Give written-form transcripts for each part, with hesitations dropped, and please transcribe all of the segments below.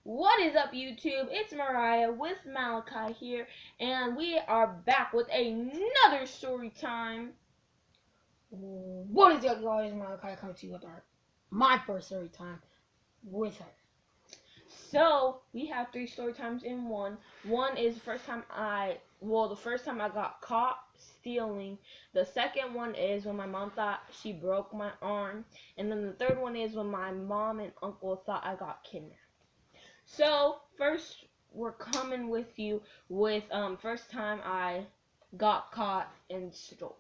What is up, YouTube? It's Mariah with Malachi here, and we are back with another story time. What is up, guys? Malachi coming to you with my first story time with her. So we have three story times in one. One is the first time I got caught stealing. The second one is when my mom thought she broke my arm, and then the third one is when my mom and uncle thought I got kidnapped. So first, we're coming with you with first time I got caught and stole.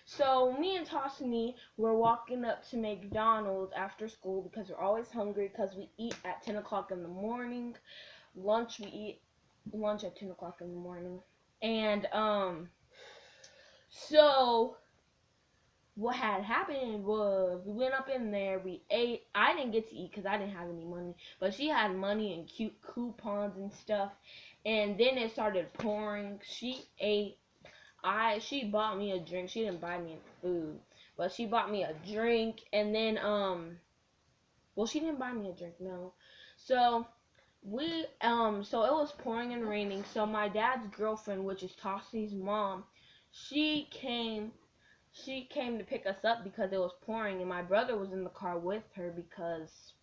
So me and Tossini were walking up to McDonald's after school because we're always hungry because we eat at 10 o'clock in the morning. We eat lunch at 10 o'clock in the morning. And so what had happened was we went up in there, we ate. I didn't get to eat because I didn't have any money, but she had money and cute coupons and stuff. And then it started pouring. She ate. She bought me a drink. She didn't buy me food, but she bought me a drink. And then well, she didn't buy me a drink, no. So so it was pouring and raining. So my dad's girlfriend, which is Tossie's mom, she came to pick us up because it was pouring, and my brother was in the car with her because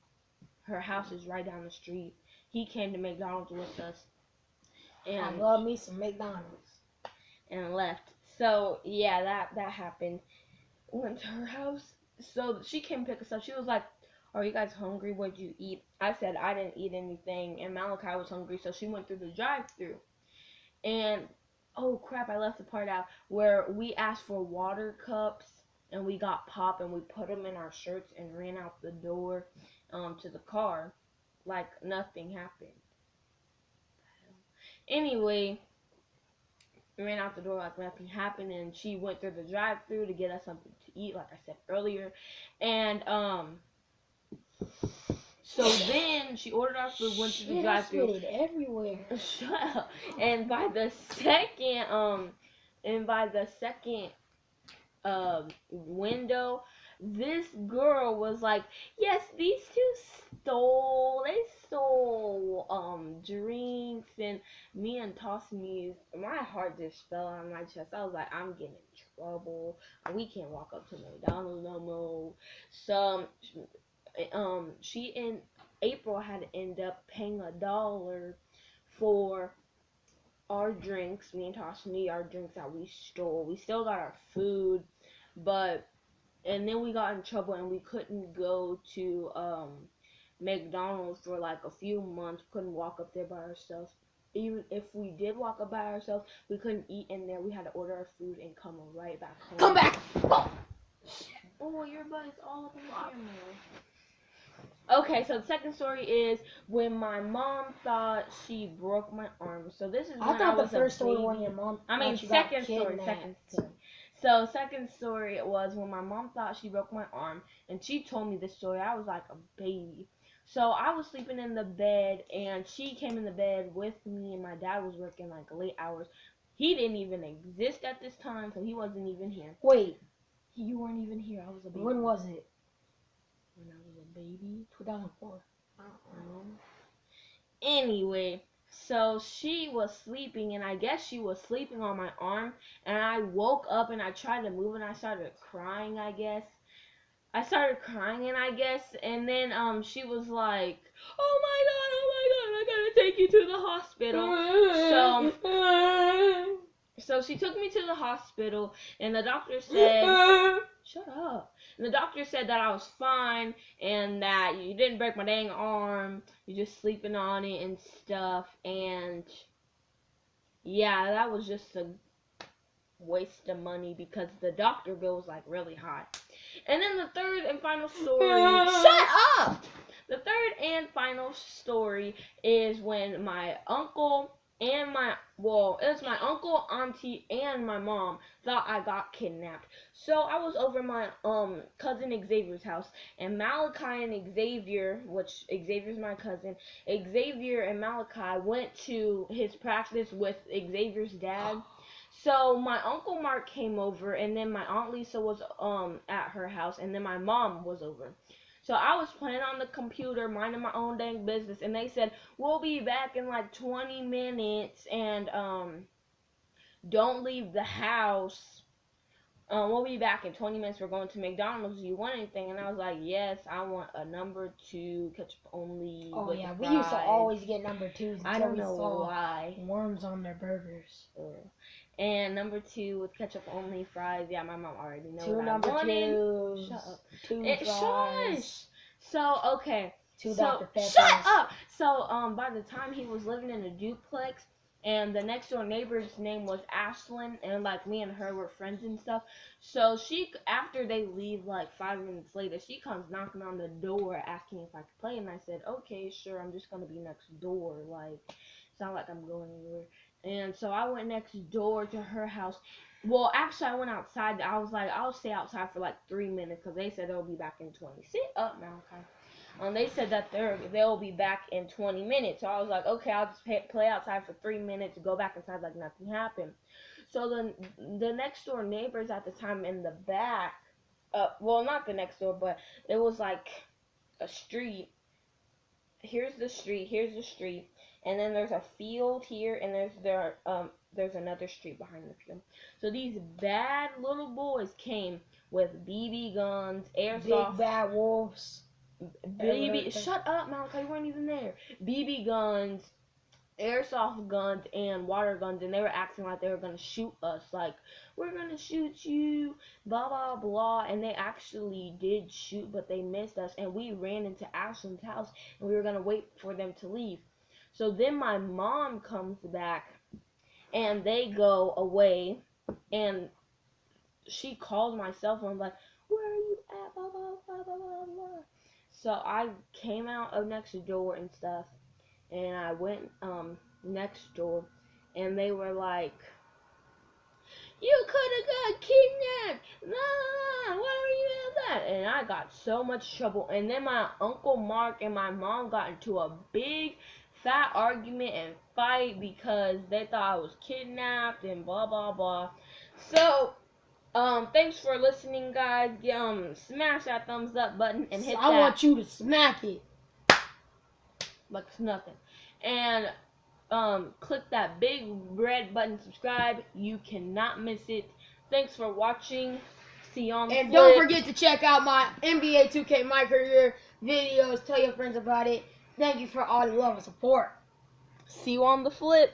her house is right down the street. He came to McDonald's with us, and I love me some McDonald's. And left. So yeah, that happened. Went to her house. So she came pick us up. She was like, "Are you guys hungry? What'd you eat?" I said I didn't eat anything, and Malachi was hungry, so she went through the drive-through. And oh crap, I left the part out where we asked for water cups and we got pop and we put them in our shirts and ran out the door to the car like nothing happened. Anyway, we ran out the door like nothing happened, and she went through the drive-through to get us something to eat, like I said earlier. And so then she ordered our food, went to the drive-through. I spit it everywhere. Shut up. And by the second window, this girl was like, "Yes, these two stole drinks." And me and Tossini's, my heart just fell on my chest. I was like, I'm getting in trouble. We can't walk up to McDonald's no more. So she and April had to end up paying $1 for our drinks. Me and Tossini, our drinks that we stole. We still got our food, and then we got in trouble and we couldn't go to McDonald's for like a few months. Couldn't walk up there by ourselves. Even if we did walk up by ourselves, we couldn't eat in there. We had to order our food and come right back home. Come back! Oh, your butt is all up in the camera. Okay, so the second story is when my mom thought she broke my arm. So this is when I thought was the first a baby. story when your mom. Second story. So second story was when my mom thought she broke my arm, and she told me this story. I was like a baby. So I was sleeping in the bed, and she came in the bed with me, and my dad was working like late hours. He didn't even exist at this time, so he wasn't even here. Wait. You weren't even here. I was a baby. When was it? When I was a baby. 2004. Anyway, so she was sleeping, and I guess she was sleeping on my arm, and I woke up and I tried to move and I started crying, I guess. And then she was like, "Oh my god, I gotta take you to the hospital." So she took me to the hospital, and the doctor said, "Shut up." And the doctor said that I was fine and that you didn't break my dang arm. You're just sleeping on it and stuff. And yeah, that was just a waste of money because the doctor bill was like really high. And then the third and final story. Shut up! The third and final story is when my uncle and it was my uncle, auntie, and my mom thought I got kidnapped. So I was over my cousin Xavier's house, and Malachi and Xavier, which Xavier's my cousin, Xavier and Malachi went to his practice with Xavier's dad. So my Uncle Mark came over, and then my Aunt Lisa was at her house, and then my mom was over. So I was playing on the computer, minding my own dang business, and they said, we'll be back in like 20 minutes, and don't leave the house. We'll be back in 20 minutes. We're going to McDonald's. Do you want anything? And I was like, yes, I want a number 2 ketchup only. Oh with yeah, the we used to fries. always get number 2s. I until don't we know saw why. worms on their burgers. And number 2 with ketchup only fries. Yeah, my mom already knows 2 what number I wanted. 2s. Shut up. 2 Shush. fries. So okay. 2 So Dr. Peppers. shut up. So by the time he was living in a duplex, and the next door neighbor's name was Ashlyn, and like me and her were friends and stuff. So she, after they leave, like 5 minutes later, she comes knocking on the door asking if I could play, and I said, okay, sure, I'm just gonna be next door. Like, it's not like I'm going anywhere. And so I went next door to her house. Well, actually, I went outside. I was like, I'll stay outside for like 3 minutes because they said they'll be back in 20. Sit up, Malachi. They said that they'll be back in 20 minutes. So I was like, okay, I'll just play outside for 3 minutes, go back inside like nothing happened. So the next door neighbors at the time in the back, well, not the next door, but it was like a street. Here's the street, and then there's a field here, and there's another street behind the field. So these bad little boys came with BB guns, airsoft. Big bad wolves. Shut up, Malachi, you weren't even there. BB guns, airsoft guns, and water guns, and they were acting like they were gonna shoot us, like, we're gonna shoot you, blah blah blah, and they actually did shoot, but they missed us, and we ran into Ashlyn's house, and we were gonna wait for them to leave. So then my mom comes back, and they go away, and she called my cell phone, like, where are you at, blah blah blah blah blah blah. So I came out of next door and stuff, and I went next door, and they were like, you could have got kidnapped, nah, why were you in that? And I got so much trouble, and then my Uncle Mark and my mom got into a big fat argument and fight because they thought I was kidnapped and blah blah blah. So thanks for listening, guys. Smash that thumbs up button and hit that. I want you to smack it like it's nothing. And click that big red button, subscribe. You cannot miss it. Thanks for watching. See you on the flip. And don't forget to check out my NBA 2K My Career videos. Tell your friends about it. Thank you for all the love and support. See you on the flip.